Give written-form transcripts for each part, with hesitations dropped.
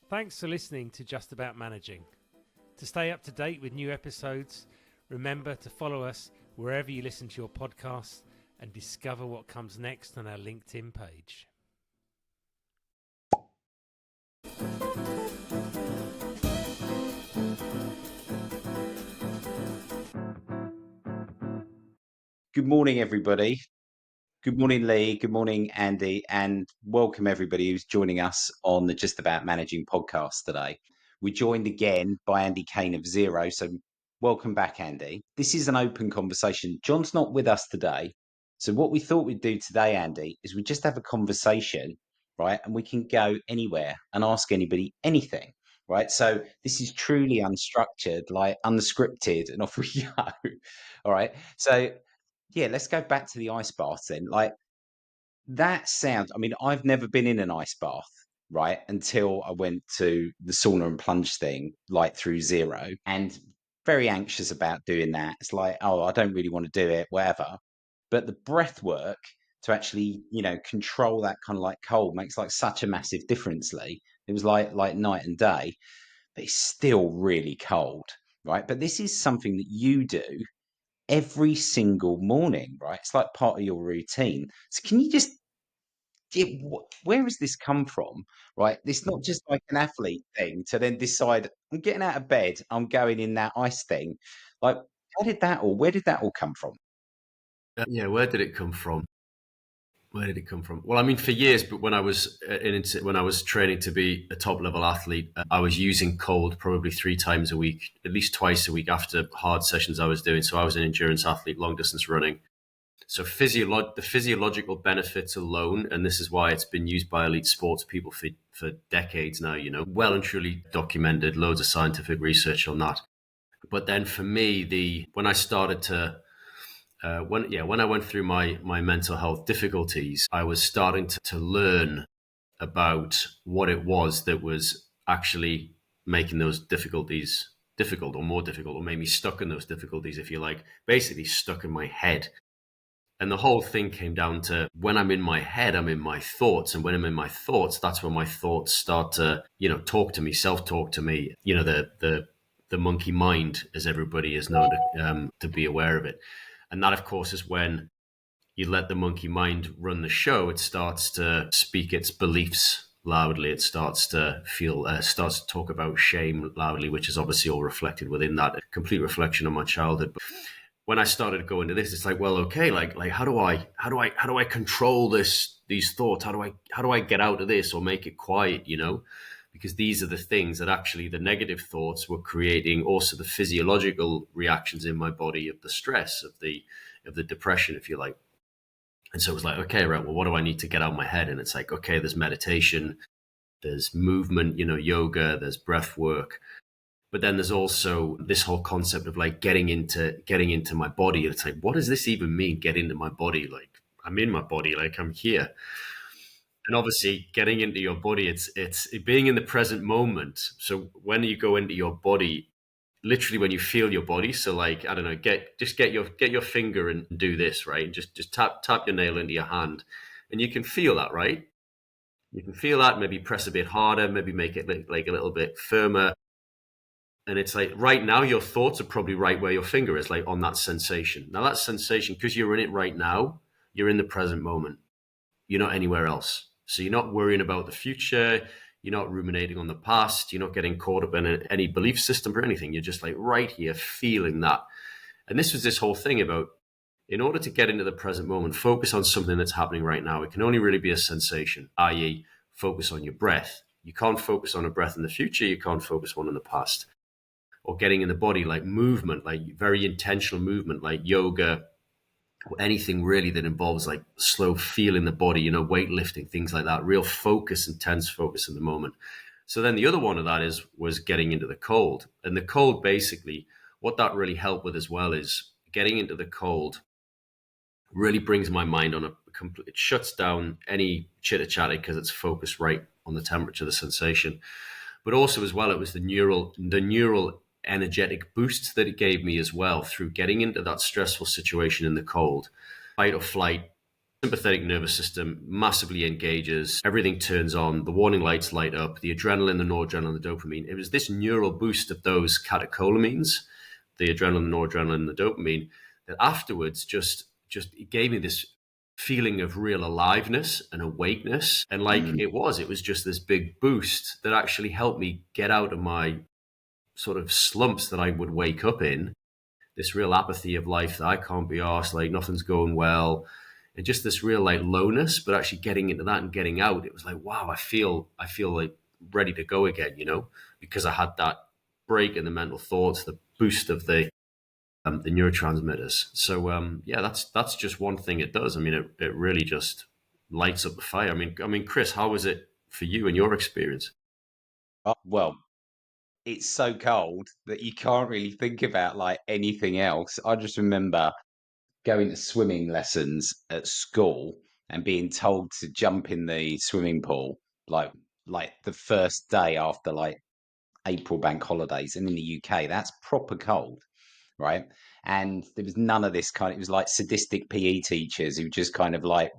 Thanks for listening to Just About Managing. To stay up to date with new episodes, remember to follow us wherever you listen to your podcasts and discover what comes next on our LinkedIn page. Good morning, everybody. Good morning, Lee. Good morning, Andy. And welcome, everybody who's joining us on the Just About Managing podcast today. We're joined again by Andy Caine of Zero. So welcome back, Andy. This is an open conversation. John's not with us today. So what we thought we'd do today, Andy, is we just have a conversation, right? And we can go anywhere and ask anybody anything, right? So this is truly unstructured, like unscripted, and off we go. All right. So yeah, let's go back to the ice bath then. Like that sounds, I mean, I've never been in an ice bath, right? Until I went to the sauna and plunge thing, like through Zero, and very anxious about doing that. It's like, oh, I don't really want to do it, whatever. But the breath work to actually, control that kind of like cold makes like such a massive difference, Lee. It was like night and day, but it's still really cold, right? But this is something that you do every single morning, right? It's like part of your routine. So can you just where has this come from, right? It's not just like an athlete thing to then decide I'm getting out of bed, I'm going in that ice thing. Like, where did that all come from? Yeah, where did it come from? Well, I mean, for years, but when I was when I was training to be a top level athlete, I was using cold probably 3 times a week, at least twice a week after hard sessions I was doing. So I was an endurance athlete, long distance running. So the physiological benefits alone, and this is why it's been used by elite sports people for decades now, well and truly documented, loads of scientific research on that. But then for me, when I started to when I went through my mental health difficulties, I was starting to learn about what it was that was actually making those difficulties difficult or more difficult, or made me stuck in those difficulties, if you like, basically stuck in my head. And the whole thing came down to when I'm in my head, I'm in my thoughts. And when I'm in my thoughts, that's when my thoughts start to, talk to me, self-talk to me, the monkey mind, as everybody is known to be aware of it. And that, of course, is when you let the monkey mind run the show. It starts to speak its beliefs loudly. It starts to starts to talk about shame loudly, which is obviously all reflected within that, a complete reflection of my childhood. But when I started to go into this, it's like, well, okay, like how do I control these thoughts? How do I get out of this or make it quiet? Because these are the things that actually the negative thoughts were creating also the physiological reactions in my body of the stress, of the depression, if you like. And so it was like, okay, right, well, what do I need to get out of my head? And it's like, okay, there's meditation, there's movement, yoga, there's breath work. But then there's also this whole concept of like getting into my body. And it's like, what does this even mean? Get into my body? Like I'm in my body, like I'm here. And obviously getting into your body, it's being in the present moment. So when you go into your body, literally when you feel your body, so like, I don't know, get your finger and do this, right? Just tap your nail into your hand, and you can feel that, right? You can feel that, maybe press a bit harder, maybe make it like a little bit firmer. And it's like right now your thoughts are probably right where your finger is, like on that sensation. Now that sensation, because you're in it right now, you're in the present moment. You're not anywhere else. So you're not worrying about the future. You're not ruminating on the past. You're not getting caught up in any belief system or anything. You're just like right here feeling that. And this was this whole thing about, in order to get into the present moment, focus on something that's happening right now. It can only really be a sensation, i.e. focus on your breath. You can't focus on a breath in the future. You can't focus one in the past. Or getting in the body, like movement, like very intentional movement, like yoga, anything really that involves like slow feeling the body, weightlifting, things like that, real focus, intense focus in the moment. So then the other one of that was getting into the cold. And the cold, basically, what that really helped with as well is getting into the cold really brings my mind on it shuts down any chitter chatter because it's focused right on the temperature, the sensation. But also as well, it was the neural energetic boost that it gave me as well through getting into that stressful situation in the cold. Fight or flight sympathetic nervous system massively engages, everything turns on, the warning lights light up, the adrenaline, the noradrenaline, the dopamine. It was this neural boost of those catecholamines, the adrenaline, the noradrenaline, the dopamine, that afterwards just it gave me this feeling of real aliveness and awakeness. And like it was just this big boost that actually helped me get out of my sort of slumps that I would wake up in, this real apathy of life that I can't be arsed, like nothing's going well, and just this real like lowness. But actually getting into that and getting out, it was like, wow, I feel like ready to go again, because I had that break in the mental thoughts, the boost of the neurotransmitters. So yeah, that's just one thing it does. I mean, it really just lights up the fire. I mean, Chris, how was it for you and your experience? Well, it's so cold that you can't really think about like anything else. I just remember going to swimming lessons at school and being told to jump in the swimming pool like like the first day after like April bank holidays. And in the UK, that's proper cold, right? And there was none of this kind. It was like sadistic PE teachers who just kind of like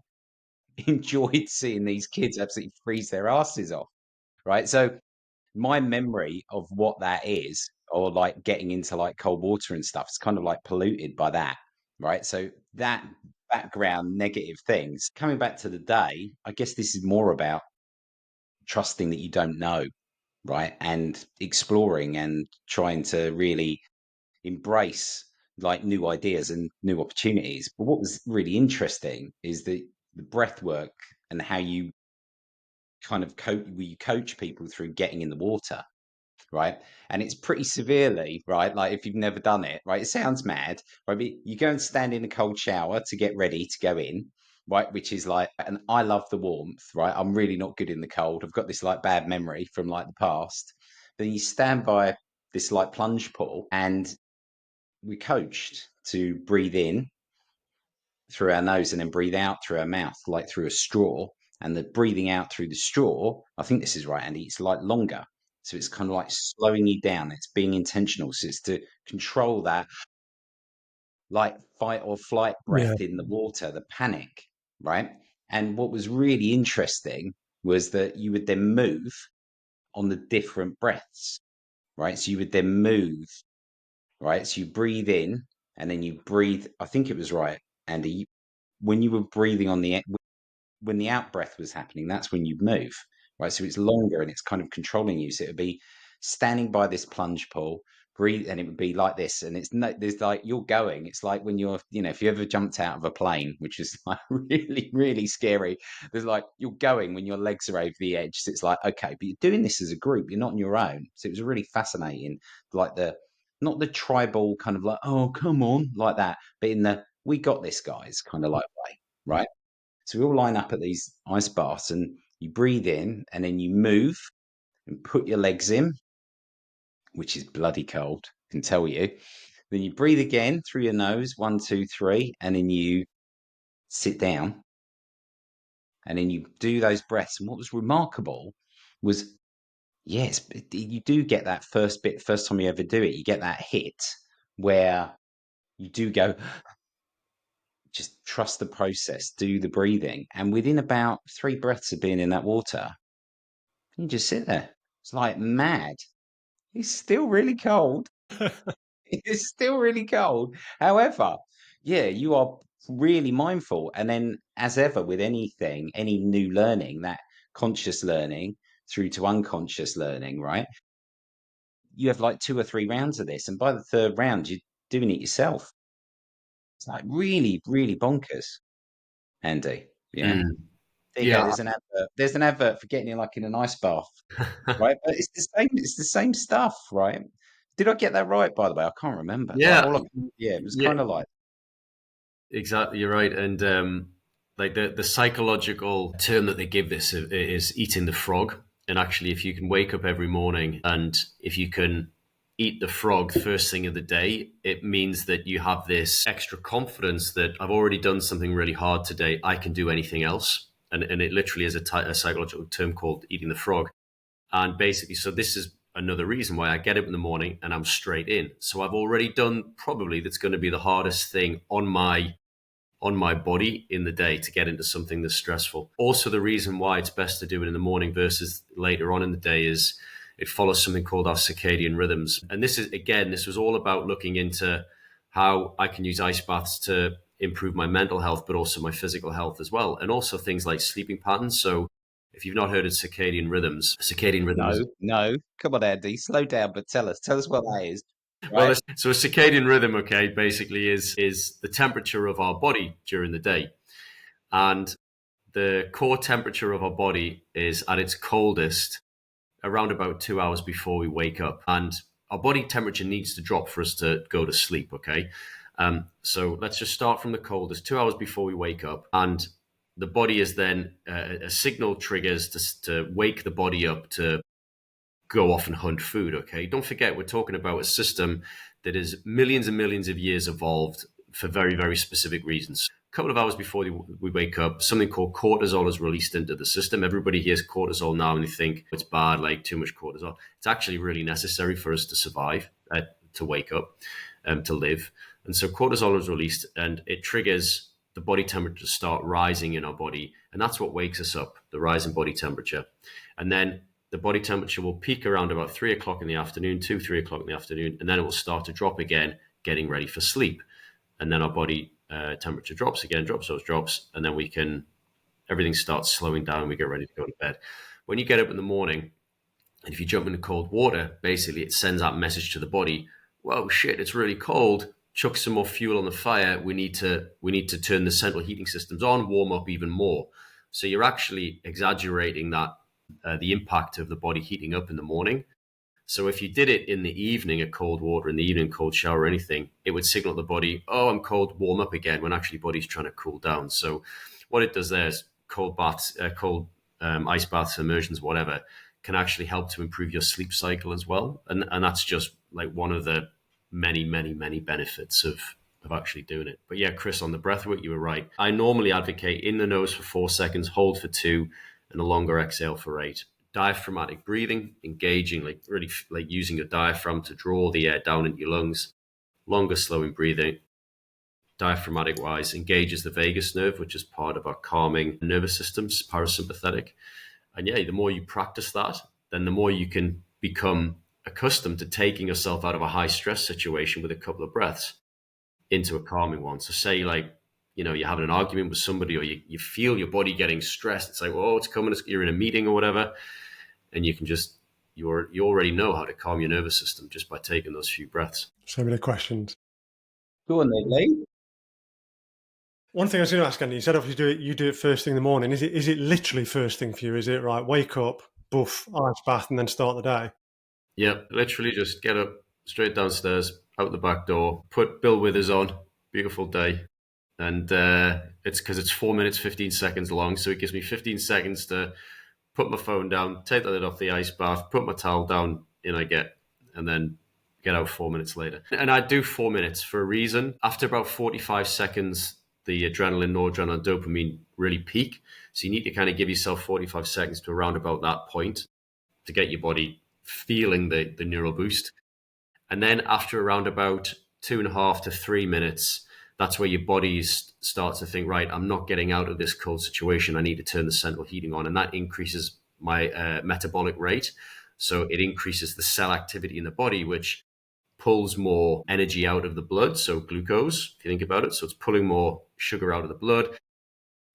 enjoyed seeing these kids absolutely freeze their asses off, right? So my memory of what that is, or like getting into like cold water and stuff, is kind of like polluted by that, right? So that background negative things coming back to the day, I guess this is more about trusting that you don't know, right? And exploring and trying to really embrace like new ideas and new opportunities. But what was really interesting is the breath work and how you kind of coach people through getting in the water, right? And it's pretty severely, right? Like if you've never done it, right? It sounds mad, right? But you go and stand in a cold shower to get ready to go in, right? Which is like, and I love the warmth, right? I'm really not good in the cold. I've got this like bad memory from like the past. Then you stand by this like plunge pool, and we coached to breathe in through our nose and then breathe out through our mouth, like through a straw. And the breathing out through the straw, I think this is right, Andy, it's like longer. So it's kind of like slowing you down. It's being intentional. So it's to control that like fight or flight Yeah. breath in the water, the panic, right? And what was really interesting was that you would then move on the different breaths, right? So you would then move, right? So you breathe in and then you breathe. I think it was right, Andy. When you were breathing on the when the out breath was happening, that's when you'd move, right? So it's longer and it's kind of controlling you. So it would be standing by this plunge pool, breathe, and it would be like this. And it's no, there's like you're going. It's like when you're, if you ever jumped out of a plane, which is like really, really scary. There's like you're going when your legs are over the edge. So it's like okay, but you're doing this as a group. You're not on your own. So it was really fascinating, like the not the tribal kind of like oh come on like that, but in the we got this guys kind of like way, right? So we all line up at these ice baths and you breathe in and then you move and put your legs in, which is bloody cold, I can tell you. Then you breathe again through your nose, 1, 2, 3, and then you sit down and then you do those breaths. And what was remarkable was, yes, you do get that first bit, first time you ever do it, you get that hit where you do go, just trust the process, do the breathing. And within about 3 breaths of being in that water, you just sit there. It's like mad. It's still really cold. It's still really cold. However, yeah, you are really mindful. And then, as ever, with anything, any new learning, that conscious learning through to unconscious learning, right? You have like 2 or 3 rounds of this. And by the third round, you're doing it yourself. It's like really, really bonkers, Andy. Yeah. Mm. There you go. Yeah. There's an advert. There's an advert for getting in like in an ice bath. Right? But it's the same. It's the same stuff, right? Did I get that right? By the way, I can't remember. Like Yeah. yeah, it was Yeah. kind of like Exactly, you're right. And like the psychological term that they give this is eating the frog. And actually, if you can wake up every morning and if you can eat the frog first thing of the day, it means that you have this extra confidence that I've already done something really hard today. I can do anything else. And it literally is a psychological term called eating the frog. And basically, so this is another reason why I get up in the morning and I'm straight in. So I've already done probably that's going to be the hardest thing on my on my body in the day to get into something that's stressful. Also, the reason why it's best to do it in the morning versus later on in the day is it follows something called our circadian rhythms. And this was all about looking into how I can use ice baths to improve my mental health, but also my physical health as well. And also things like sleeping patterns. So if you've not heard of circadian rhythms, No. Come on, Andy, slow down, but tell us what that is. Well, Right? so a circadian rhythm, okay, basically is the temperature of our body during the day. And the core temperature of our body is at its coldest around about 2 hours before we wake up. And our body temperature needs to drop for us to go to sleep, okay? So let's just start from the coldest, 2 hours before we wake up. And the body is then, a signal triggers to wake the body up to go off and hunt food, okay? Don't forget, we're talking about a system that is millions and millions of years evolved for very, very specific reasons. A couple of hours before we wake up, something called cortisol is released into the system. Everybody hears cortisol now and they think it's bad, like too much cortisol. It's actually really necessary for us to survive, to wake up, to live. And so cortisol is released and it triggers the body temperature to start rising in our body. And that's what wakes us up, the rise in body temperature. And then the body temperature will peak around about 3 o'clock in the afternoon, 3 o'clock in the afternoon, and then it will start to drop again, getting ready for sleep. And then our body temperature drops again, drops, and then everything starts slowing down and we get ready to go to bed. When you get up in the morning, and if you jump into cold water, basically it sends that message to the body, whoa, shit, it's really cold, chuck some more fuel on the fire, we need to turn the central heating systems on, warm up even more. So you're actually exaggerating the impact of the body heating up in the morning. So if you did it in the evening, a cold water in the evening, cold shower or anything, it would signal the body, oh, I'm cold, warm up again, when actually the body's trying to cool down. So what it does there is cold baths, ice baths, immersions, whatever, can actually help to improve your sleep cycle as well. And that's just like one of the many, many, many benefits of actually doing it. But yeah, Chris, on the breathwork, you were right. I normally advocate in the nose for 4 seconds, hold for 2, and a longer exhale for 8. Diaphragmatic breathing, engaging, like really like using your diaphragm to draw the air down into your lungs. Longer, slowing breathing, diaphragmatic wise, engages the vagus nerve, which is part of our calming nervous systems, parasympathetic. And yeah, the more you practice that, then the more you can become accustomed to taking yourself out of a high stress situation with a couple of breaths into a calming one. So say like, you're having an argument with somebody or you feel your body getting stressed. It's like, oh, it's coming, you're in a meeting or whatever. And you can you already know how to calm your nervous system just by taking those few breaths. So many questions. Go on then, Lee. One thing I was going to ask, Andy, you said obviously you do it first thing in the morning. Is it literally first thing for you? Is it right, wake up, buff, ice bath, and then start the day? Yeah, literally just get up, straight downstairs, out the back door, put Bill Withers on, beautiful day. And it's because it's 4 minutes, 15 seconds long. So it gives me 15 seconds to put my phone down, take the lid off the ice bath, put my towel down, and then get out 4 minutes later. And I do 4 minutes for a reason. After about 45 seconds, the adrenaline, noradrenaline, dopamine really peak. So you need to kind of give yourself 45 seconds to around about that point to get your body feeling the neural boost. And then after around about 2.5 to 3 minutes, that's where your body starts to think, right, I'm not getting out of this cold situation. I need to turn the central heating on. And that increases my metabolic rate. So it increases the cell activity in the body, which pulls more energy out of the blood. So glucose, if you think about it. So it's pulling more sugar out of the blood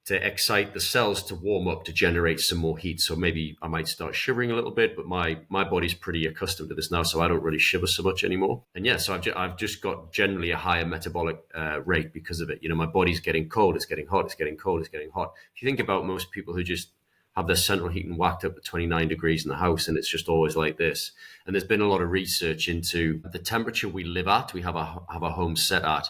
to excite the cells to warm up, to generate some more heat. So maybe I might start shivering a little bit, but my body's pretty accustomed to this now, so I don't really shiver so much anymore. And yeah, so I've just got generally a higher metabolic rate because of it. My body's getting cold, it's getting hot, it's getting cold, it's getting hot. If you think about most people who just have their central heating whacked up to 29 degrees in the house, and it's just always like this. And there's been a lot of research into the temperature we live at, we have a home set at,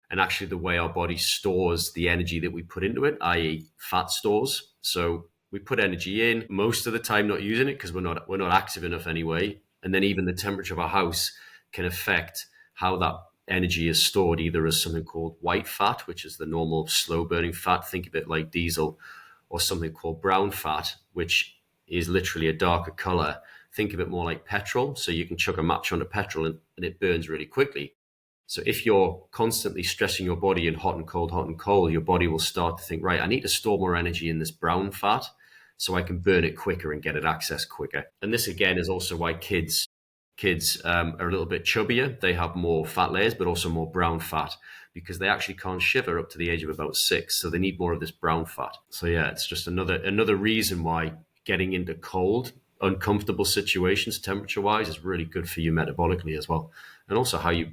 and actually the way our body stores the energy that we put into it, i.e. fat stores. So we put energy in, most of the time not using it because we're not active enough anyway. And then even the temperature of our house can affect how that energy is stored, either as something called white fat, which is the normal slow burning fat. Think of it like diesel, or something called brown fat, which is literally a darker color. Think of it more like petrol. So you can chuck a match onto petrol and it burns really quickly. So if you're constantly stressing your body in hot and cold, your body will start to think, right, I need to store more energy in this brown fat so I can burn it quicker and get it accessed quicker. And this again is also why kids are a little bit chubbier. They have more fat layers, but also more brown fat, because they actually can't shiver up to the age of about 6. So they need more of this brown fat. So yeah, it's just another reason why getting into cold, uncomfortable situations, temperature wise, is really good for you metabolically as well. And also how you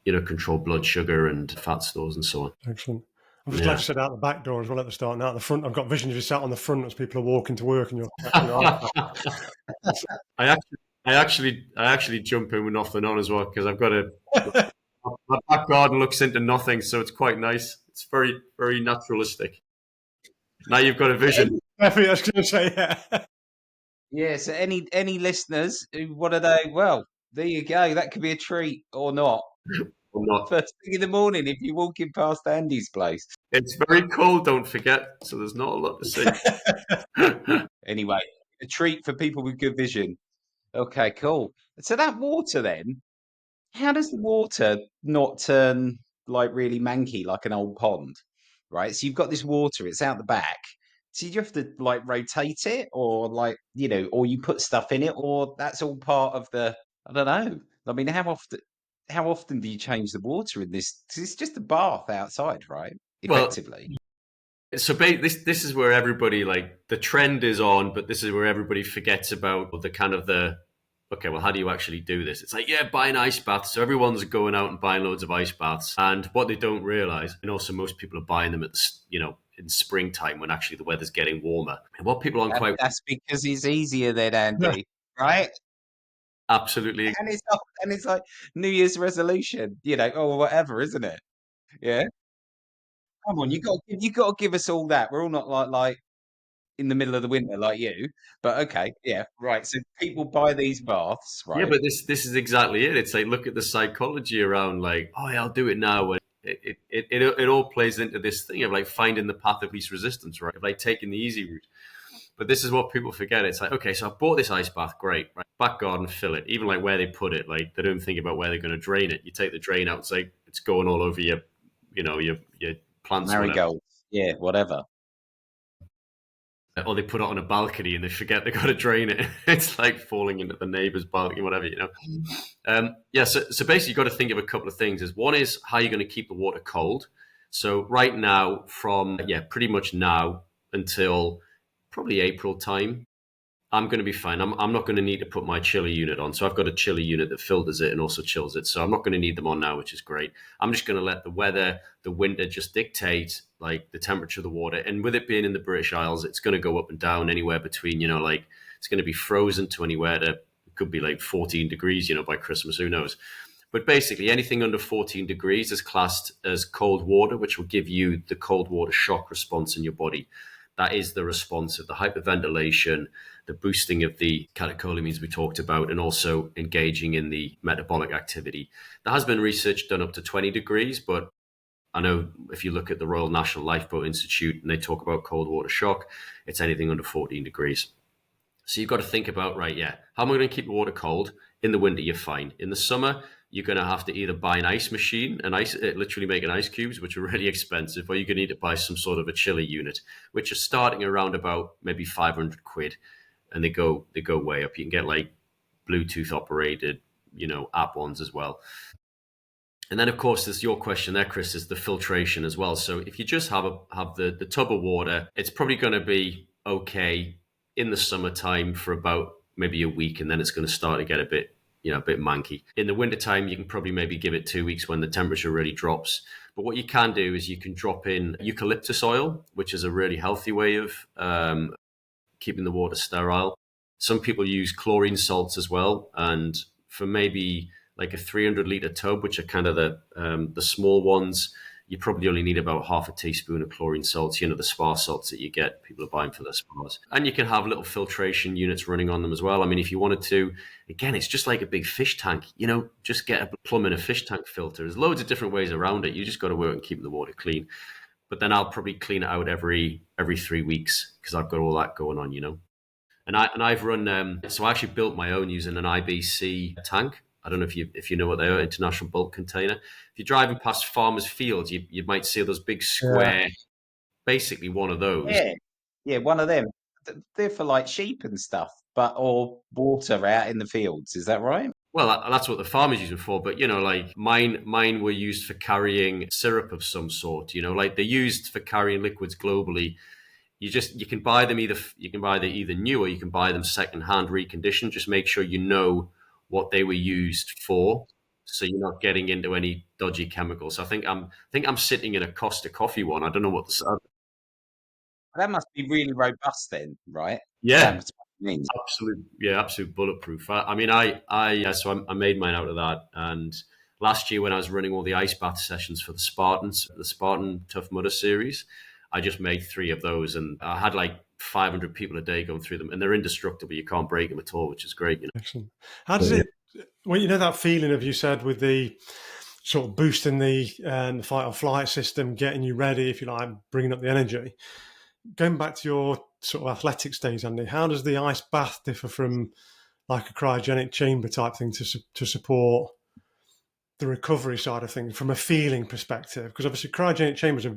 control blood sugar and fat stores and so on. Excellent. I'm just glad you said out the back door as well at the start. Now at the front, I've got visions of you sat on the front as people are walking to work, and you're. I actually jump in with nothing on as well, because I've got my back garden looks into nothing, so it's quite nice. It's very, very naturalistic. Now you've got a vision. Definitely, I was going to say, yeah. Yeah, so any listeners who want to know, well, there you go. That could be a treat or not. Or not. First thing in the morning if you're walking past Andy's place. It's very cold, don't forget, so there's not a lot to see. Anyway, a treat for people with good vision. Okay, cool. So that water then, how does the water not turn like really manky, like an old pond, right? So you've got this water, it's out the back. So you have to like rotate it, or like, or you put stuff in it, or that's all part of the, I don't know. I mean, how often do you change the water in this? Because it's just a bath outside, right? Effectively. Well, so this is where everybody, like, the trend is on, but this is where everybody forgets about okay, well, how do you actually do this? It's like, yeah, buy an ice bath. So everyone's going out and buying loads of ice baths. And what they don't realize, and also most people are buying them in springtime when actually the weather's getting warmer. And what people aren't quite... That's because it's easier then, Andy, right? Absolutely. And it's like New Year's resolution, or whatever, isn't it? Yeah. Come on, you got to give us all that. We're all not like in the middle of the winter like you, but okay, yeah, right. So people buy these baths, right? Yeah, but this is exactly it. It's like, look at the psychology around, like, oh yeah, I'll do it now. And it all plays into this thing of like finding the path of least resistance, right? Of like taking the easy route. But this is what people forget. It's like, okay, so I bought this ice bath, great, right? Back garden, fill it. Even like where they put it, like they don't think about where they're going to drain it. You take the drain out, it's like it's going all over your plants. Marigolds, yeah, whatever. Or they put it on a balcony and they forget they got to drain it. It's like falling into the neighbor's balcony, whatever, So basically you've got to think of a couple of things. One is how you're going to keep the water cold. So right now, from pretty much now until probably April time, I'm going to be fine. I'm not going to need to put my chiller unit on. So I've got a chiller unit that filters it and also chills it. So I'm not going to need them on now, which is great. I'm just going to let the weather, the winter, just dictate like the temperature of the water. And with it being in the British Isles, it's going to go up and down anywhere between, like it's going to be frozen to anywhere to, it could be like 14 degrees, by Christmas, who knows. But basically anything under 14 degrees is classed as cold water, which will give you the cold water shock response in your body. That is the response of the hyperventilation, the boosting of the catecholamines we talked about, and also engaging in the metabolic activity. There has been research done up to 20 degrees, but I know if you look at the Royal National Lifeboat Institute and they talk about cold water shock, it's anything under 14 degrees. So you've got to think about, right, how am I going to keep the water cold? In the winter, you're fine. In the summer, you're going to have to either buy an ice machine, literally making ice cubes, which are really expensive, or you're going to need to buy some sort of a chiller unit, which are starting around about maybe 500 quid, and they go way up. You can get like Bluetooth operated, app ones as well. And then, of course, there's your question there, Chris, is the filtration as well. So if you just have the tub of water, it's probably going to be okay in the summertime for about maybe a week, and then it's going to start to get a bit manky. In the wintertime, you can probably maybe give it 2 weeks when the temperature really drops. But what you can do is you can drop in eucalyptus oil, which is a really healthy way of keeping the water sterile. Some people use chlorine salts as well. And for maybe like a 300-liter tub, which are kind of the small ones, you probably only need about half a teaspoon of chlorine salts, the spa salts that you get, people are buying for their spas. And you can have little filtration units running on them as well. I mean, if you wanted to, again, it's just like a big fish tank, just get a plumb in a fish tank filter. There's loads of different ways around it. You just got to work on keeping the water clean. But then I'll probably clean it out every 3 weeks because I've got all that going on, And I've run, so I actually built my own using an IBC tank. I don't know if you know what they are, international bulk container. If you're driving past farmers' fields, you might see those big square, basically one of those. Yeah, one of them. They're for like sheep and stuff, or water out in the fields. Is that right? Well, that's what the farmers use them for. But like mine were used for carrying syrup of some sort. Like they're used for carrying liquids globally. You can buy them either new, or you can buy them secondhand reconditioned. Just make sure you know what they were used for, so you're not getting into any dodgy chemicals. I think I'm sitting in a Costa Coffee one. I don't know what the That must be really robust then, right? yeah. That's what it means. Absolute bulletproof. So I made mine out of that. And last year when I was running all the ice bath sessions for the Spartan Tough Mudder series, I just made 3 of those, and I had like 500 people a day going through them, and they're indestructible. You can't break them at all, which is great. Excellent. How does it? Well, that feeling of, you said, with the sort of boosting the fight or flight system, getting you ready, if you like, bringing up the energy. Going back to your sort of athletics days, Andy, how does the ice bath differ from like a cryogenic chamber type thing to support the recovery side of things from a feeling perspective? Because obviously cryogenic chambers are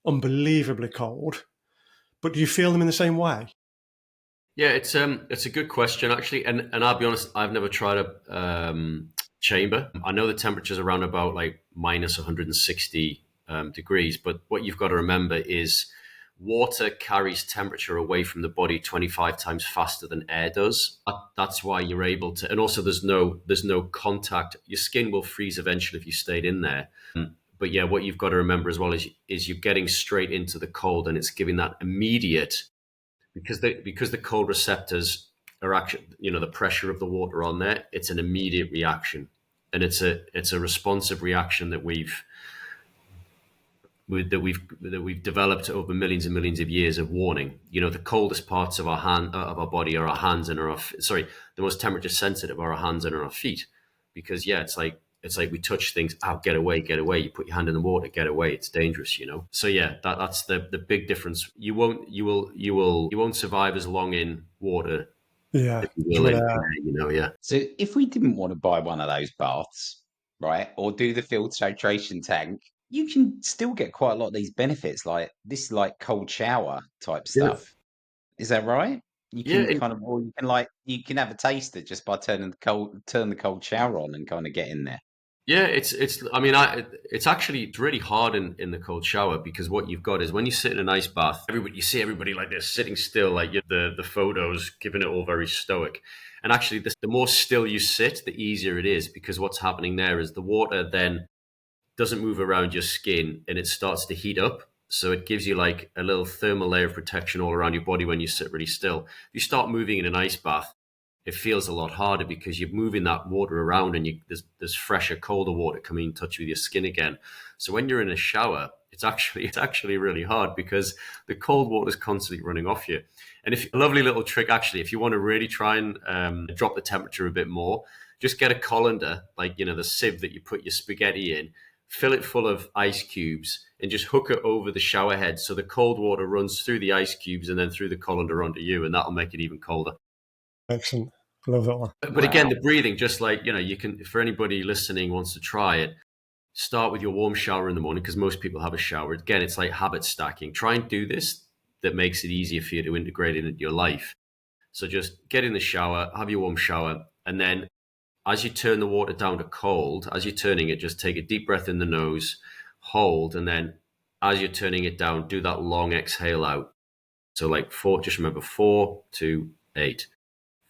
unbelievably cold, but do you feel them in the same way? Yeah, it's a good question actually, and I'll be honest, I've never tried a chamber. I know the temperature's around about like minus 160 degrees, but what you've got to remember is water carries temperature away from the body 25 times faster than air does. That's why you're able to, and also there's no contact. Your skin will freeze eventually if you stayed in there. But yeah, what you've got to remember as well is you're getting straight into the cold, and it's giving that immediate, because the cold receptors are actually, the pressure of the water on there, it's an immediate reaction, and it's a responsive reaction that we've developed over millions and millions of years of warning. The coldest parts of our body are our hands and the most temperature sensitive are our hands and our feet, because it's like we touch things. Oh, get away! You put your hand in the water, get away! It's dangerous, So yeah, that's the big difference. You won't survive as long in water. Yeah, Yeah. So if we didn't want to buy one of those baths, right, or do the filtration tank, you can still get quite a lot of these benefits, like this, like cold shower type stuff. Is that right? You can or you can have a taster just by turn the cold shower on and kind of get in there. Yeah, it's actually really hard in the cold shower, because what you've got is when you sit in an ice bath, you see everybody like they're sitting still, like the photos giving it all very stoic. And actually, the more still you sit, the easier it is, because what's happening there is the water then doesn't move around your skin and it starts to heat up. So it gives you like a little thermal layer of protection all around your body when you sit really still. If you start moving in an ice bath, it feels a lot harder, because you're moving that water around, and there's fresher, colder water coming in touch with your skin again. So when you're in a shower, it's actually really hard, because the cold water is constantly running off you. And a lovely little trick, actually, if you want to really try and drop the temperature a bit more, just get a colander, like the sieve that you put your spaghetti in, fill it full of ice cubes, and just hook it over the shower head, so the cold water runs through the ice cubes and then through the colander onto you, and that'll make it even colder. Excellent. I love that one. But again, the breathing, just like, you can, for anybody listening wants to try it, start with your warm shower in the morning, because most people have a shower. Again, it's like habit stacking. Try and do this. That makes it easier for you to integrate it into your life. So just get in the shower, have your warm shower, and then as you turn the water down to cold, as you're turning it, just take a deep breath in the nose, hold, and then as you're turning it down, do that long exhale out. So like 4, just remember 4, 2, 8.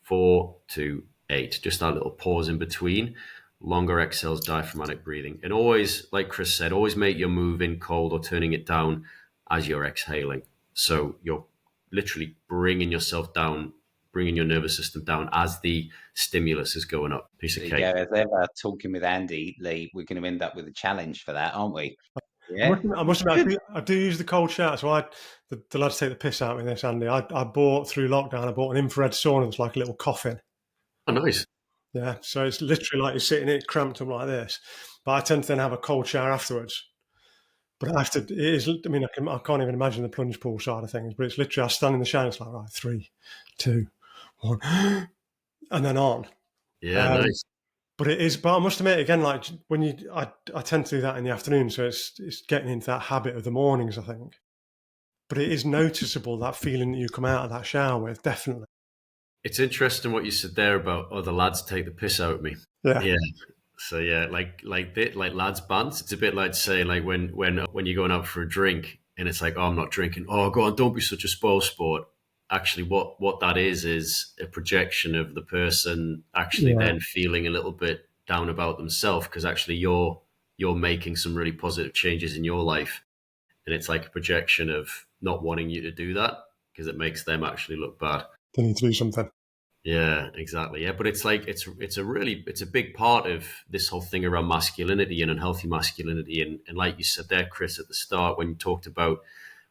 4, 2, 8. Just that little pause in between. Longer exhales, diaphragmatic breathing. And always, like Chris said, always make your move in cold or turning it down as you're exhaling. So you're literally bringing yourself down, bringing your nervous system down as the stimulus is going up. Piece of cake. As ever, talking with Andy, Lee, we're going to end up with a challenge for that, aren't we? Yeah. I must admit, I do use the cold shower. So the lads take the piss out with this, Andy. I bought through lockdown. I bought an infrared sauna that's like a little coffin. Oh, nice. Yeah, so it's literally like you're sitting in it cramped up like this. But I tend to then have a cold shower afterwards. But I can't even imagine the plunge pool side of things. But it's literally, I stand in the shower. It's like, right, 3, 2, 1, and then on. Yeah, nice. But it is. But I must admit, again, like when I tend to do that in the afternoon, so it's getting into that habit of the mornings, I think. But it is noticeable, that feeling that you come out of that shower with, definitely. It's interesting what you said there about the lads take the piss out of me. Yeah. So yeah, like lads bands. It's a bit like, say, like when you're going out for a drink and it's like, oh, I'm not drinking. Oh, go on, don't be such a spoil sport. Actually, what that is a projection of the person actually Yeah. then feeling a little bit down about themselves, because actually you're making some really positive changes in your life, and it's like a projection of not wanting you to do that because it makes them actually look bad. They need to do something. Yeah, exactly. Yeah, but it's like it's a big part of this whole thing around masculinity and unhealthy masculinity, and like you said there, Chris, at the start when you talked about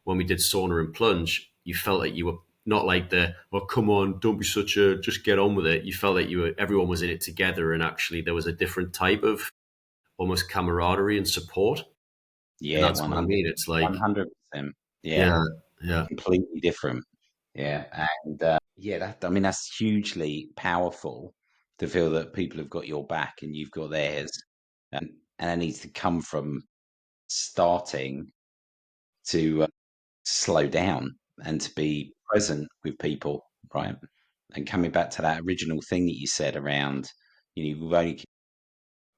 when we did sauna and plunge, you felt like you were not like well, come on, don't be such a, just get on with it. You felt like everyone was in it together, and actually there was a different type of almost camaraderie and support, and Yeah, that's what I mean. It's like, 100%. Yeah, yeah, yeah. completely different. Yeah, and yeah, I mean that's hugely powerful to feel that people have got your back and you've got theirs, and it needs to come from starting to slow down and to be present with people, right? And coming back to that original thing that you said around, we've only,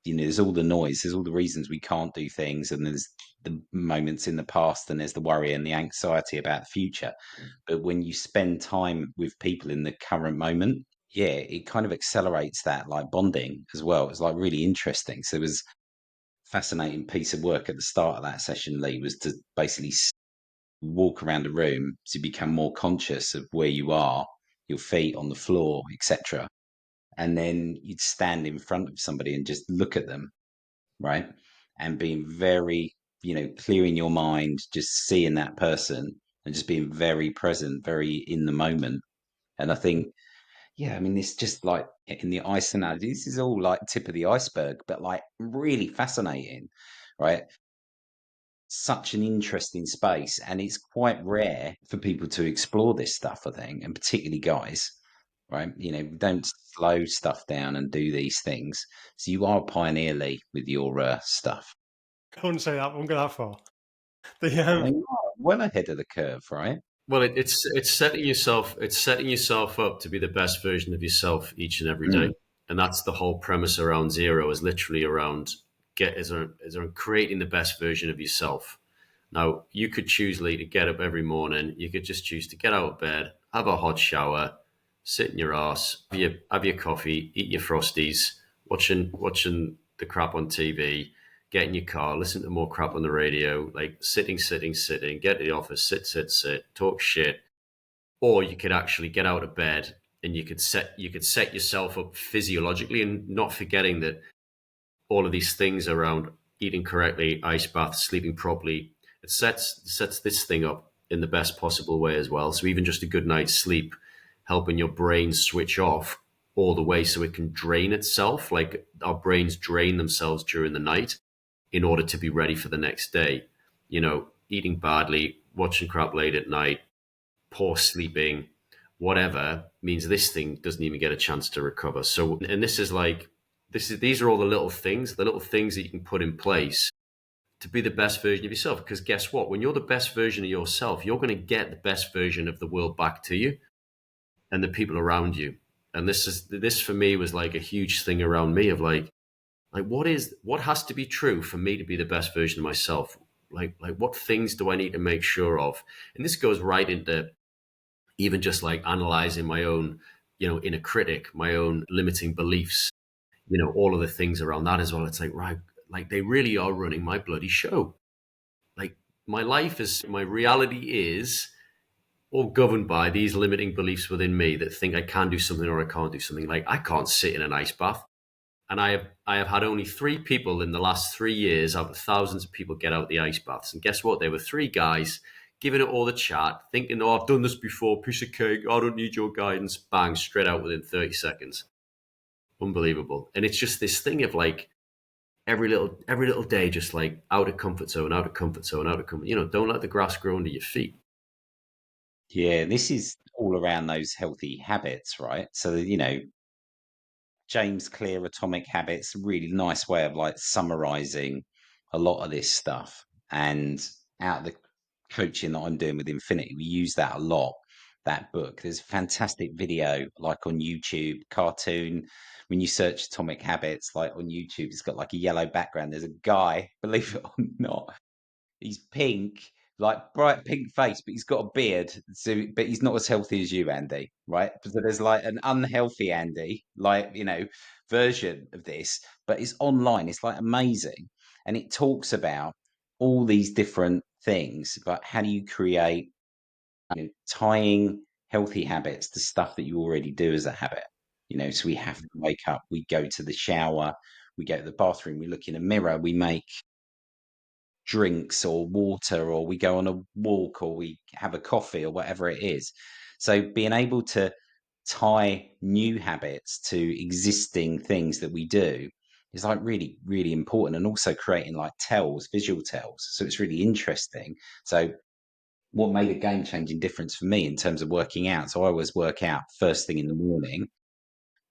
there's all the noise, there's all the reasons we can't do things, and there's the moments in the past, and there's the worry and the anxiety about the future. But when you spend time with people in the current moment, yeah, it kind of accelerates that, like bonding as well. It's like really interesting. So it was fascinating piece of work at the start of that session, Lee, was to basically walk around the room to become more conscious of where you are, your feet on the floor, etc. And then you'd stand in front of somebody and just look at them, right? And being very, clearing your mind, just seeing that person and just being very present, very in the moment. And I think, yeah, I mean, it's just like in the ice analogy, this is all like tip of the iceberg, but like really fascinating, right? Such an interesting space, and it's quite rare for people to explore this stuff, I think, and particularly guys, right? Don't slow stuff down and do these things. So you are a pioneer, Lee, with your stuff. I wouldn't say that. I wouldn't go that far. Well, you are well ahead of the curve, right? Well, it's setting yourself up to be the best version of yourself each and every day, Mm. and that's the whole premise around zero. Is literally around is around creating the best version of yourself. Now, you could choose, Lee, to get up every morning. You could just choose to get out of bed, have a hot shower, sit in your ass, have your coffee, eat your frosties, watching the crap on TV, get in your car, listen to more crap on the radio, like sitting, get to the office, sit, talk shit. Or you could actually get out of bed and you could set yourself up physiologically, and not forgetting that all of these things around eating correctly, ice bath, sleeping properly, it sets this thing up in the best possible way as well. So even just a good night's sleep, helping your brain switch off all the way so it can drain itself. Like our brains drain themselves during the night in order to be ready for the next day. Eating badly, watching crap late at night, poor sleeping, whatever, means this thing doesn't even get a chance to recover. So, and these are all the little things that you can put in place to be the best version of yourself. Because guess what? When you're the best version of yourself, you're going to get the best version of the world back to you and the people around you. And this for me was like a huge thing around me of like what has to be true for me to be the best version of myself? Like what things do I need to make sure of? And this goes right into even just like analyzing my own, inner critic, my own limiting beliefs, all of the things around that as well. It's like, right, like they really are running my bloody show. Like my reality is all governed by these limiting beliefs within me that think I can do something or I can't do something. Like I can't sit in an ice bath. And I have had only 3 people in the last 3 years out of thousands of people get out the ice baths. And guess what? They were 3 guys giving it all the chat, thinking, oh, I've done this before, piece of cake, I don't need your guidance. Bang, straight out within 30 seconds. Unbelievable. And it's just this thing of like every little day, just like out of comfort zone, out of comfort zone, out of comfort. Don't let the grass grow under your feet. Yeah, this is all around those healthy habits, right? So, James Clear, Atomic Habits, really nice way of like summarizing a lot of this stuff. And out of the coaching that I'm doing with Infinity, we use that a lot. That book. There's a fantastic video like on YouTube, cartoon. When you search Atomic Habits, like on YouTube, it's got like a yellow background. There's a guy, believe it or not, he's pink, like bright pink face, but he's got a beard. So, but he's not as healthy as you, Andy, right? So there's like an unhealthy Andy, like, version of this, but it's online. It's like amazing. And it talks about all these different things, but how do you create, tying healthy habits to stuff that you already do as a habit? So we have to wake up, we go to the shower, we go to the bathroom, we look in a mirror, we make drinks or water, or we go on a walk, or we have a coffee, or whatever it is. So being able to tie new habits to existing things that we do is like really, really important, and also creating like visual tells. So it's really interesting. So what made a game changing difference for me in terms of working out? So I always work out first thing in the morning,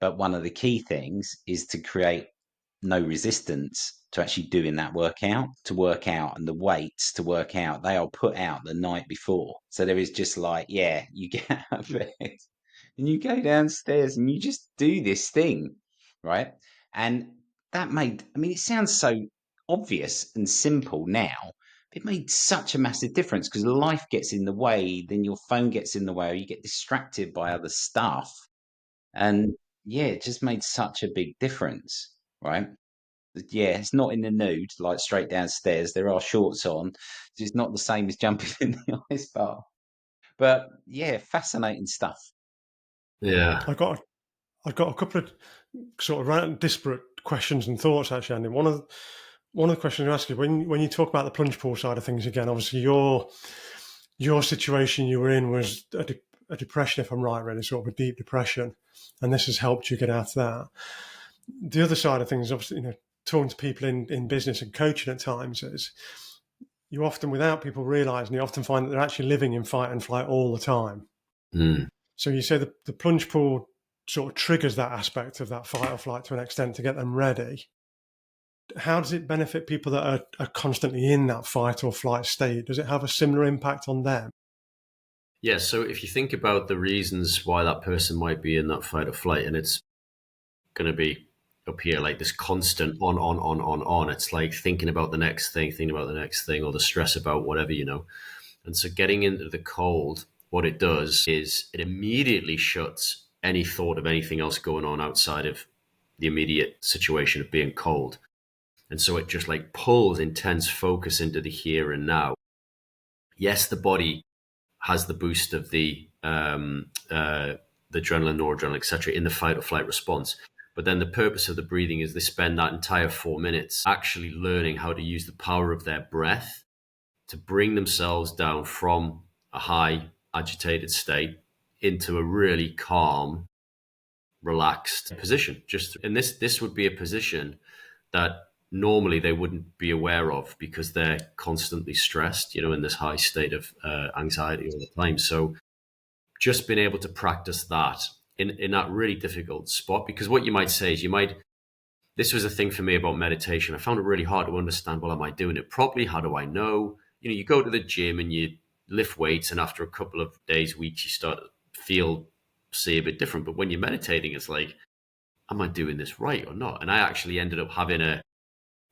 but one of the key things is to create no resistance to actually doing that workout, and the weights to work out, they are put out the night before. So there is just like, yeah, you get out of bed and you go downstairs and you just do this thing, right? And it sounds so obvious and simple now. It made such a massive difference because life gets in the way, then your phone gets in the way, or you get distracted by other stuff. And yeah, it just made such a big difference, right? Yeah, it's not in the nude, like straight downstairs. There are shorts on. It's not the same as jumping in the ice bath. But yeah, fascinating stuff. Yeah. I got a couple of sort of random, disparate questions and thoughts actually, Andy. One of the questions I ask you, when you talk about the plunge pool side of things again, obviously your situation you were in was a depression, if I'm right, really, sort of a deep depression, and this has helped you get out of that. The other side of things, obviously, talking to people in business and coaching at times is you often, without people realizing, you often find that they're actually living in fight and flight all the time. Mm. So you say the plunge pool sort of triggers that aspect of that fight or flight to an extent to get them ready. How does it benefit people that are constantly in that fight or flight state? Does it have a similar impact on them? Yeah. So if you think about the reasons why that person might be in that fight or flight, and it's going to be up here like this constant on. It's like thinking about the next thing, or the stress about whatever, And so getting into the cold, what it does is it immediately shuts any thought of anything else going on outside of the immediate situation of being cold. And so it just like pulls intense focus into the here and now. Yes, the body has the boost of the adrenaline, noradrenaline, etc., in the fight or flight response. But then the purpose of the breathing is they spend that entire 4 minutes actually learning how to use the power of their breath to bring themselves down from a high agitated state into a really calm, relaxed position. And this would be a position that normally they wouldn't be aware of because they're constantly stressed, in this high state of anxiety all the time. So just being able to practice that in that really difficult spot, because what you might say is this was a thing for me about meditation. I found it really hard to understand, well, am I doing it properly? How do I know? You go to the gym and you lift weights, and after a couple of days, weeks, you start to see a bit different. But when you're meditating, it's like, am I doing this right or not? And I actually ended up having a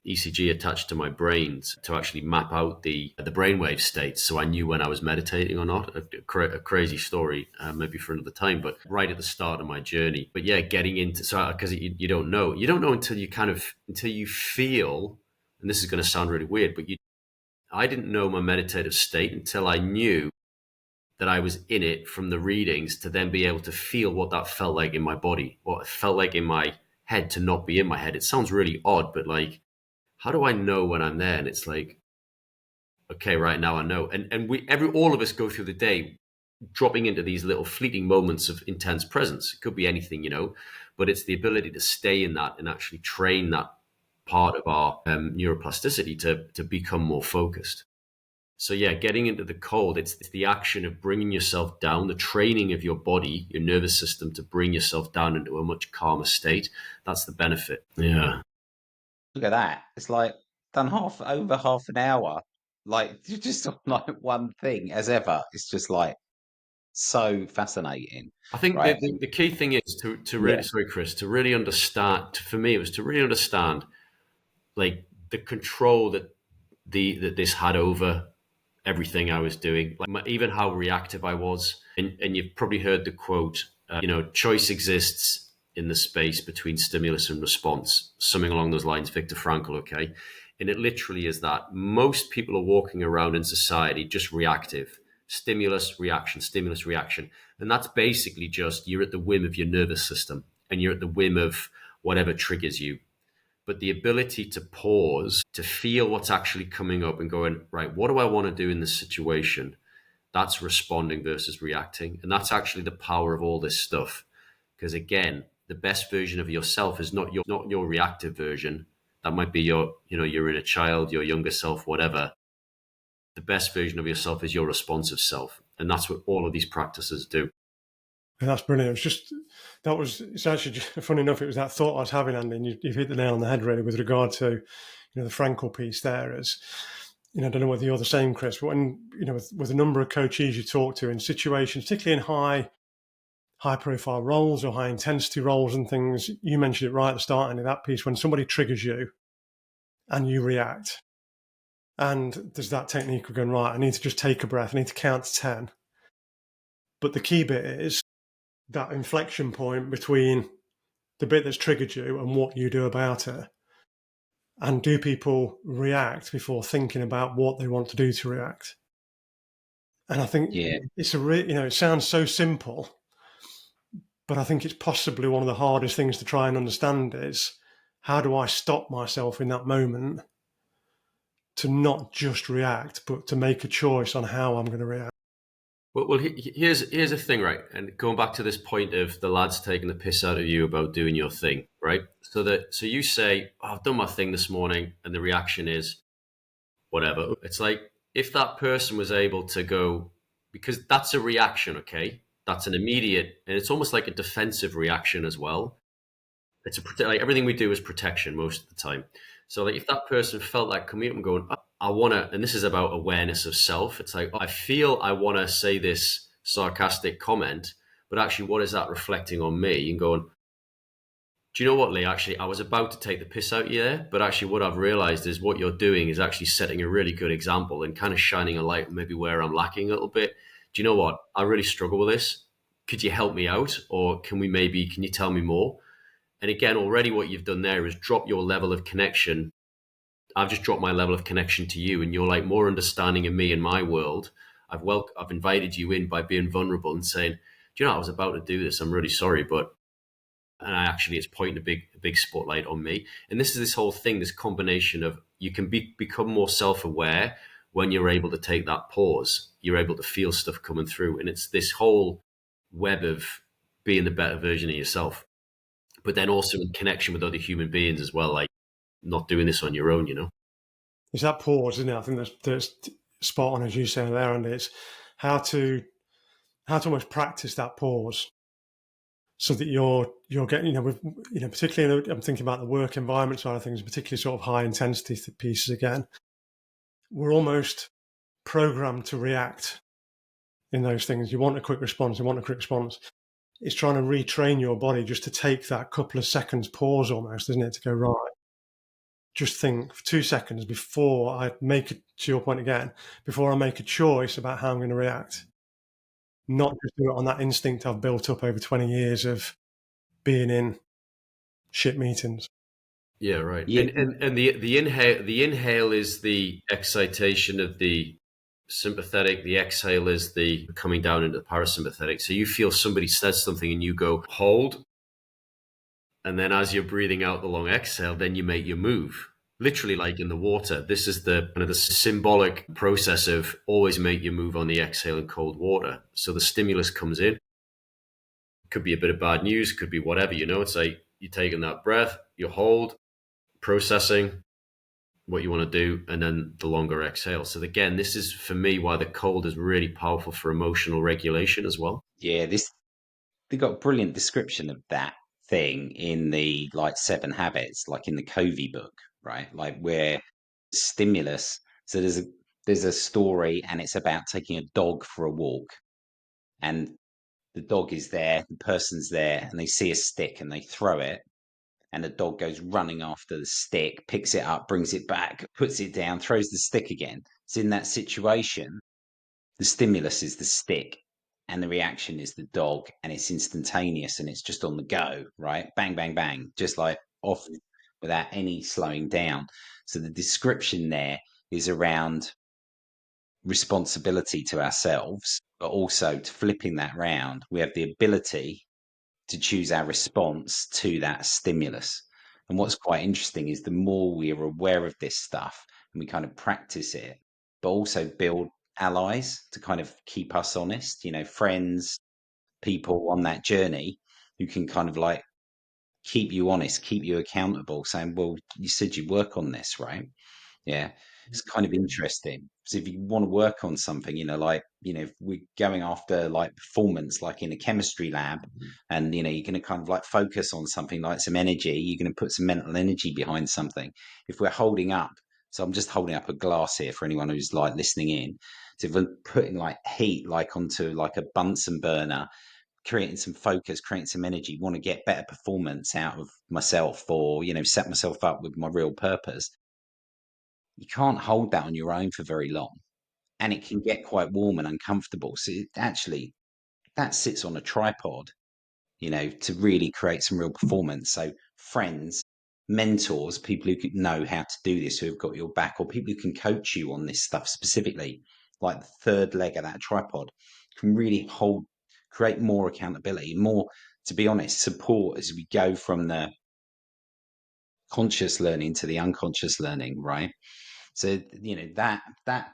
ECG attached to my brains to actually map out the brainwave states, so I knew when I was meditating or not. A crazy story, maybe for another time, but right at the start of my journey. But yeah, getting into, because you don't know until you feel, and this is going to sound really weird, but I didn't know my meditative state until I knew that I was in it from the readings, to then be able to feel what that felt like in my body, what it felt like in my head to not be in my head. It sounds really odd, but like, how do I know when I'm there? And it's like, okay, right now I know. And all of us go through the day dropping into these little fleeting moments of intense presence. It could be anything, but it's the ability to stay in that and actually train that part of our neuroplasticity to become more focused. So yeah, getting into the cold, it's the action of bringing yourself down, the training of your body, your nervous system to bring yourself down into a much calmer state. That's the benefit. Yeah. Look at that. It's like done over half an hour, like just on like one thing as ever. It's just like so fascinating, I think right? the key thing is to Yeah, really, sorry, Chris, to really understand, for me, it was to really understand like the control that this had over everything I was doing, like even how reactive I was. And you've probably heard the quote, choice exists in the space between stimulus and response, something along those lines, Viktor Frankl, okay? And it literally is that. Most people are walking around in society just reactive, stimulus, reaction. And that's basically just you're at the whim of your nervous system and you're at the whim of whatever triggers you. But the ability to pause, to feel what's actually coming up and going, right, what do I want to do in this situation? That's responding versus reacting. And that's actually the power of all this stuff. Because again, the best version of yourself is not your reactive version. That might be your inner child, your younger self, whatever. The best version of yourself is your responsive self. And that's what all of these practices do. And that's brilliant. It was just, it's actually just, funny enough, it was that thought I was having, Andy, and you've hit the nail on the head really with regard to, the Frankel piece there is, I don't know whether you're the same, Chris, but when, with a number of coaches you talk to in situations, particularly in high profile roles or high intensity roles and things, you mentioned it right at the start, Andy, that piece, when somebody triggers you and you react, and there's that technique of going, right, I need to just take a breath, I need to count to 10. But the key bit is that inflection point between the bit that's triggered you and what you do about it. And do people react before thinking about what they want to do to react? And I think yeah, it's it sounds so simple, but I think it's possibly one of the hardest things to try and understand is how do I stop myself in that moment to not just react, but to make a choice on how I'm going to react. Well, here's the thing, right? And going back to this point of the lads taking the piss out of you about doing your thing, right? So you say, oh, I've done my thing this morning, and the reaction is whatever. It's like if that person was able to go, because that's a reaction, okay? That's an immediate, and it's almost like a defensive reaction as well. It's like everything we do is protection most of the time. So like if that person felt like coming up and going, I want to, and this is about awareness of self. It's like, I feel I want to say this sarcastic comment, but actually what is that reflecting on me? And going, do you know what, Lee? Actually, I was about to take the piss out of you there, but actually what I've realized is what you're doing is actually setting a really good example and kind of shining a light maybe where I'm lacking a little bit. Do you know what? I really struggle with this. Could you help me out? Or can you tell me more? And again, already what you've done there is drop your level of connection. I've just dropped my level of connection to you, and you're like more understanding of me and my world. I've invited you in by being vulnerable and saying, do you know, I was about to do this. I'm really sorry, and it's pointing a big spotlight on me. And this is this whole thing, this combination of you can become more self-aware when you're able to take that pause. You're able to feel stuff coming through, and it's this whole web of being the better version of yourself. But then also in connection with other human beings as well, like not doing this on your own, It's that pause, isn't it? I think that's spot on, as you say there, and it's how to almost practice that pause so that you're getting, particularly I'm thinking about the work environment side of things, particularly sort of high intensity pieces again. We're almost programmed to react in those things. You want a quick response. It's trying to retrain your body just to take that couple of seconds pause almost, isn't it? To go, right, just think for 2 seconds before I make it, to your point again, before I make a choice about how I'm going to react. Not just do it on that instinct I've built up over 20 years of being in shit meetings. Yeah, right. yeah, And the inhale is the excitation of the sympathetic, the exhale is the coming down into the parasympathetic. So you feel somebody says something and you go, hold. And then as you're breathing out the long exhale, then you make your move. Literally like in the water. This is the kind of the symbolic process of always make your move on the exhale in cold water. So the stimulus comes in. Could be a bit of bad news, could be whatever, It's like you're taking that breath, you hold, processing, what you want to do, and then the longer exhale. So again, this is for me why the cold is really powerful for emotional regulation as well. Yeah, they got a brilliant description of that thing in the like 7 Habits, like in the Covey book, right? Like where stimulus. So there's a story, and it's about taking a dog for a walk, and the dog is there, the person's there, and they see a stick and they throw it, and the dog goes running after the stick, picks it up, brings it back, puts it down, throws the stick again. So in that situation, the stimulus is the stick and the reaction is the dog, and it's instantaneous and it's just on the go, right? Bang, bang, bang, just like off without any slowing down. So the description there is around responsibility to ourselves, but also to flipping that round. We have the ability to choose our response to that stimulus. And what's quite interesting is the more we are aware of this stuff and we kind of practice it, but also build allies to kind of keep us honest, friends, people on that journey who can kind of like keep you honest, keep you accountable, saying, well, you said you work on this, right? Yeah, it's kind of interesting. So if you want to work on something, if we're going after like performance, like in a chemistry lab, and you're going to kind of like focus on something like some energy, you're going to put some mental energy behind something. If we're holding up, so I'm just holding up a glass here for anyone who's like listening in. So if we're putting like heat, like onto like a Bunsen burner, creating some focus, creating some energy, want to get better performance out of myself, or set myself up with my real purpose, you can't hold that on your own for very long, and it can get quite warm and uncomfortable. So actually that sits on a tripod, to really create some real performance. So friends, mentors, people who could know how to do this, who have got your back, or people who can coach you on this stuff specifically, like the third leg of that tripod, can really create more accountability, more, to be honest, support as we go from the conscious learning to the unconscious learning, right? So that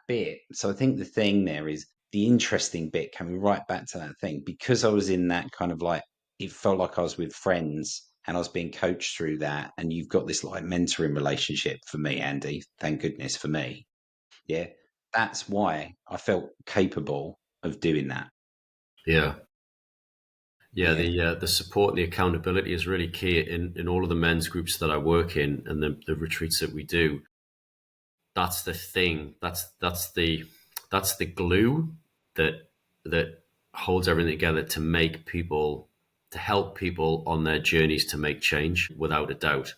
bit. So I think the thing there is the interesting bit, coming right back to that thing, because I was in that kind of like, it felt like I was with friends and I was being coached through that. And you've got this like mentoring relationship for me, Andy. Thank goodness for me. Yeah, that's why I felt capable of doing that. Yeah. Yeah, Yeah, the support and the accountability is really key in all of the men's groups that I work in, and the retreats that we do. That's the thing. That's the glue that holds everything together to make people, to help people on their journeys to make change, without a doubt.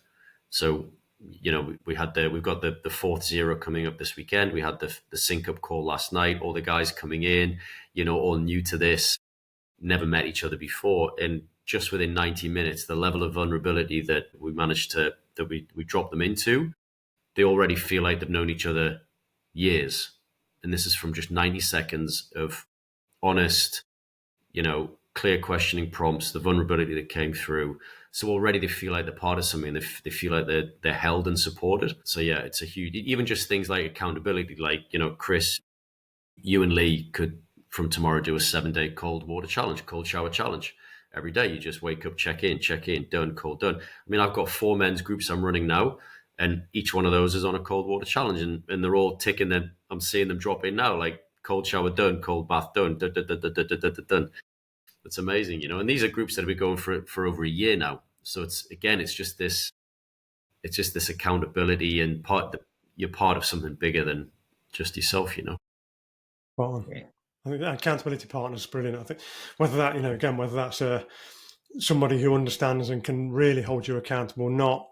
So we've got the fourth zero coming up this weekend. We had the sync up call last night. All the guys coming in, all new to this, never met each other before, and just within 90 minutes, the level of vulnerability that we dropped them into, they already feel like they've known each other years. And this is from just 90 seconds of honest, clear questioning prompts, the vulnerability that came through. So already they feel like they're part of something. They feel like they're held and supported. So yeah, it's a huge, even just things like accountability, like, Chris, you and Lee could from tomorrow do a 7-day cold water challenge, cold shower challenge. Every day you just wake up, check in, done, cold, done. I mean, I've got 4 men's groups I'm running now, and each one of those is on a cold water challenge, and they're all ticking them. I'm seeing them drop in now, like cold shower done, cold bath done, done. It's amazing, and these are groups that have been going for over a year now. So it's just this accountability, and you're part of something bigger than just yourself. Well, yeah, I think that accountability partner is brilliant. I think whether that, again, whether that's somebody who understands and can really hold you accountable, not,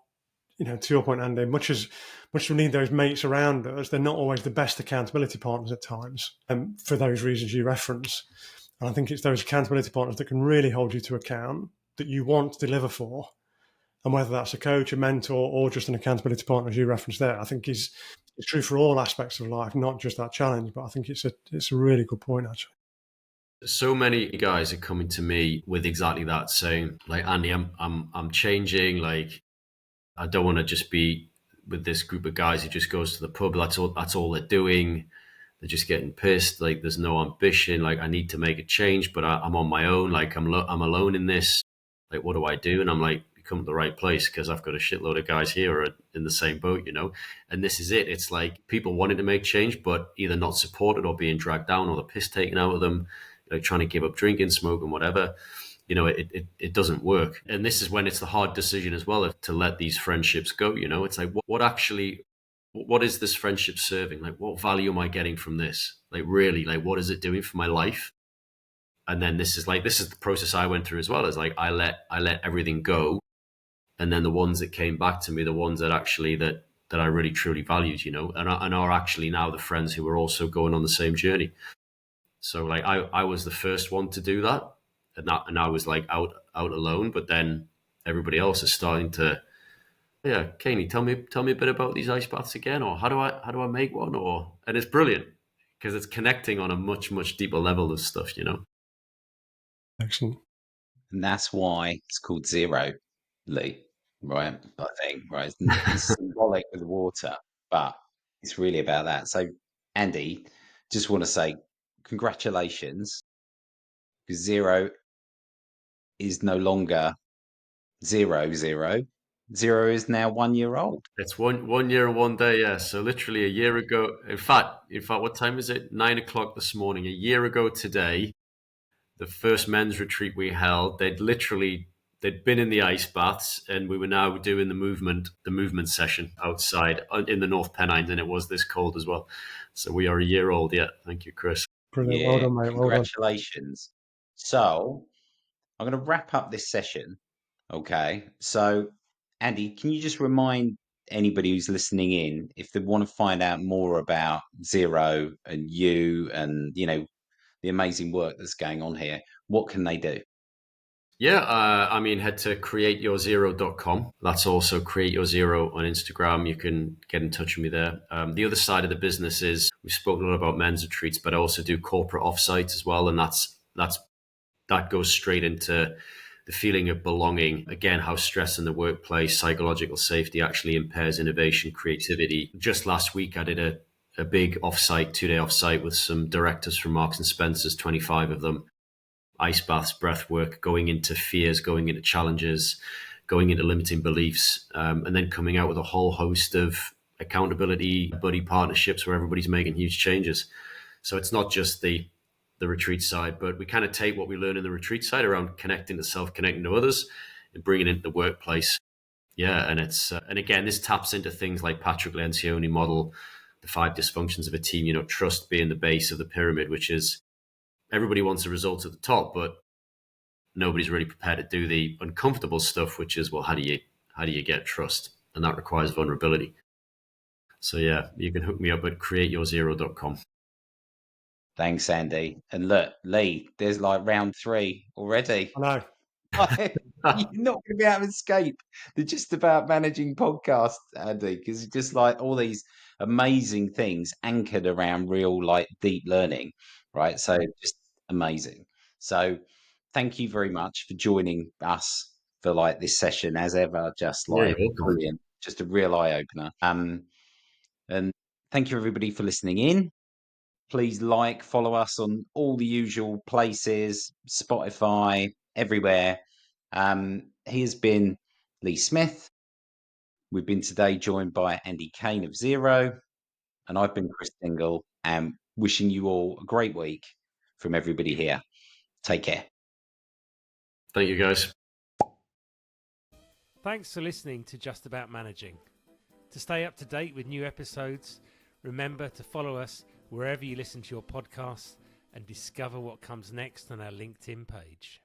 to your point, Andy, much as we need those mates around us, they're not always the best accountability partners at times, for those reasons you reference. And I think it's those accountability partners that can really hold you to account, that you want to deliver for. And whether that's a coach, a mentor, or just an accountability partner, as you referenced there, I think it's true for all aspects of life, not just that challenge. But I think it's a really good point, actually. So many guys are coming to me with exactly that, saying, like, Andy, I'm changing. Like, I don't want to just be with this group of guys who just goes to the pub. That's all they're doing. They're just getting pissed. Like, there's no ambition. Like, I need to make a change, but I'm on my own. Like, I'm alone in this. Like, what do I do? And I'm like, come to the right place, because I've got a shitload of guys here who are in the same boat, and this is it. It's like people wanting to make change, but either not supported or being dragged down, or the piss taken out of them, trying to give up drinking, smoking, whatever. It doesn't work. And this is when it's the hard decision as well to let these friendships go. It's like, what is this friendship serving? Like, what value am I getting from this? Like, really, like, what is it doing for my life? And then this is the process I went through as well. Is like, I let everything go. And then the ones that came back to me, the ones that actually that I really truly valued, and are actually now the friends who are also going on the same journey. So like, I was the first one to do that. And I was like out alone, but then everybody else is starting to, yeah, Caine, tell me a bit about these ice baths again, or how do I make one, and it's brilliant because it's connecting on a much, much deeper level of stuff, Excellent. And that's why it's called zero, Lee, right? I think, right? It's symbolic with water, but it's really about that. So, Andy, just want to say congratulations, because zero is no longer 0, 0. 0 is now 1 year old. It's one year and 1 day, yeah. So literally a year ago, in fact, what time is it? 9 o'clock this morning. A year ago today, the first men's retreat we held, they'd been in the ice baths, and we were now doing the movement session outside in the North Pennines, and it was this cold as well. So we are a year old, yeah. Thank you, Chris. Brilliant. Well Yeah, done, mate. Well done. congratulations. So, I'm going to wrap up this session. Okay. So, Andy, can you just remind anybody who's listening in, if they want to find out more about Zero and you and, the amazing work that's going on here, what can they do? Yeah, head to createyourzero.com. That's also Create Your Zero on Instagram. You can get in touch with me there. The other side of the business is, we've spoken a lot about men's retreats, but I also do corporate offsites as well. And that goes straight into the feeling of belonging. Again, how stress in the workplace, psychological safety actually impairs innovation, creativity. Just last week, I did a big offsite, 2-day offsite with some directors from Marks and Spencer's, 25 of them. Ice baths, breath work, going into fears, going into challenges, going into limiting beliefs, and then coming out with a whole host of accountability buddy partnerships where everybody's making huge changes. So it's not just the retreat side, but we kind of take what we learn in the retreat side around connecting to self, connecting to others, and bringing it into the workplace. Yeah, and it's and again, this taps into things like Patrick Lencioni model, the 5 dysfunctions of a team. Trust being the base of the pyramid, which is, everybody wants the results at the top, but nobody's really prepared to do the uncomfortable stuff, which is, well, how do you get trust? And that requires vulnerability. So yeah, you can hook me up at createyourzero.com. Thanks, Andy. And look, Lee, there's like round 3 already. I know. You're not going to be able to escape the Just About Managing podcast, Andy, because it's just like all these amazing things anchored around real, like, deep learning, right? So just amazing. So thank you very much for joining us for like this session, as ever. Just Yeah, like you're welcome. brilliant, just a real eye opener. And thank you everybody for listening in. Please follow us on all the usual places, Spotify, everywhere. He has been Lee Smith. We've been today joined by Andy Caine of Zero, and I've been Chris Dingle, and wishing you all a great week from everybody here. Take care. Thank you, guys. Thanks for listening to Just About Managing. To stay up to date with new episodes, remember to follow us wherever you listen to your podcasts and discover what comes next on our LinkedIn page.